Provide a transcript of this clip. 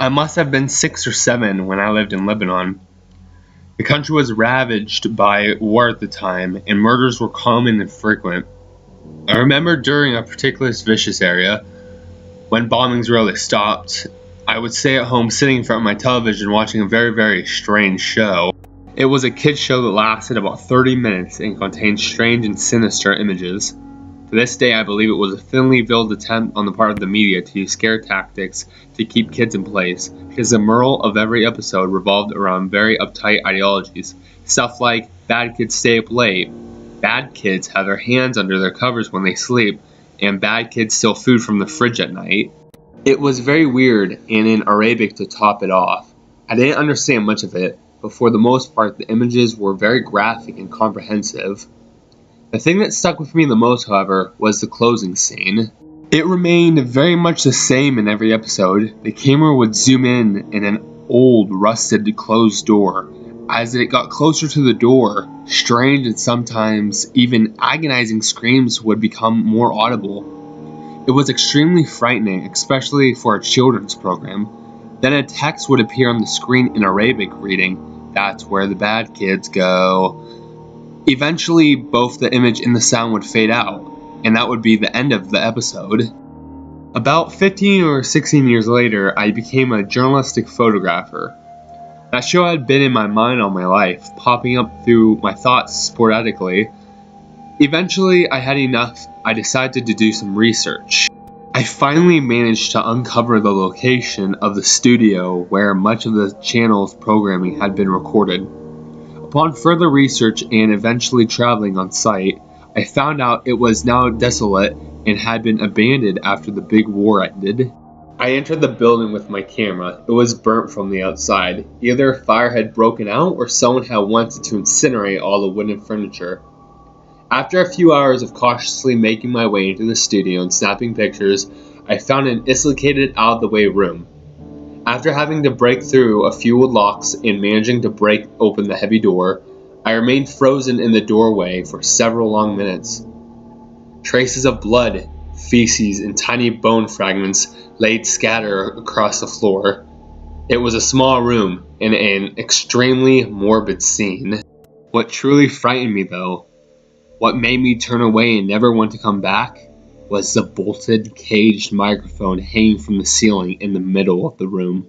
I must have been 6 or 7 when I lived in Lebanon. The country was ravaged by war at the time, and murders were common and frequent. I remember during a particularly vicious area, when bombings really stopped, I would stay at home sitting in front of my television watching a very, very strange show. It was a kids show that lasted about 30 minutes and contained strange and sinister images. To this day, I believe it was a thinly veiled attempt on the part of the media to use scare tactics to keep kids in place, because the moral of every episode revolved around very uptight ideologies. Stuff like, bad kids stay up late, bad kids have their hands under their covers when they sleep, and bad kids steal food from the fridge at night. It was very weird and in Arabic to top it off. I didn't understand much of it, but for the most part the images were very graphic and comprehensive. The thing that stuck with me the most, however, was the closing scene. It remained very much the same in every episode. The camera would zoom in an old, rusted, closed door. As it got closer to the door, strange and sometimes even agonizing screams would become more audible. It was extremely frightening, especially for a children's program. Then a text would appear on the screen in Arabic reading, "That's where the bad kids go." Eventually, both the image and the sound would fade out, and that would be the end of the episode. About 15 or 16 years later, I became a journalistic photographer. That show had been in my mind all my life, popping up through my thoughts sporadically. Eventually, I had enough. I decided to do some research. I finally managed to uncover the location of the studio where much of the channel's programming had been recorded. Upon further research and eventually traveling on site, I found out it was now desolate and had been abandoned after the big war ended. I entered the building with my camera. It was burnt from the outside. Either a fire had broken out or someone had wanted to incinerate all the wooden furniture. After a few hours of cautiously making my way into the studio and snapping pictures, I found an dislocated, out-of-the-way room. After having to break through a few wood locks and managing to break open the heavy door, I remained frozen in the doorway for several long minutes. Traces of blood, feces, and tiny bone fragments laid scattered across the floor. It was a small room and an extremely morbid scene. What truly frightened me, though, what made me turn away and never want to come back, was the bolted, caged microphone hanging from the ceiling in the middle of the room.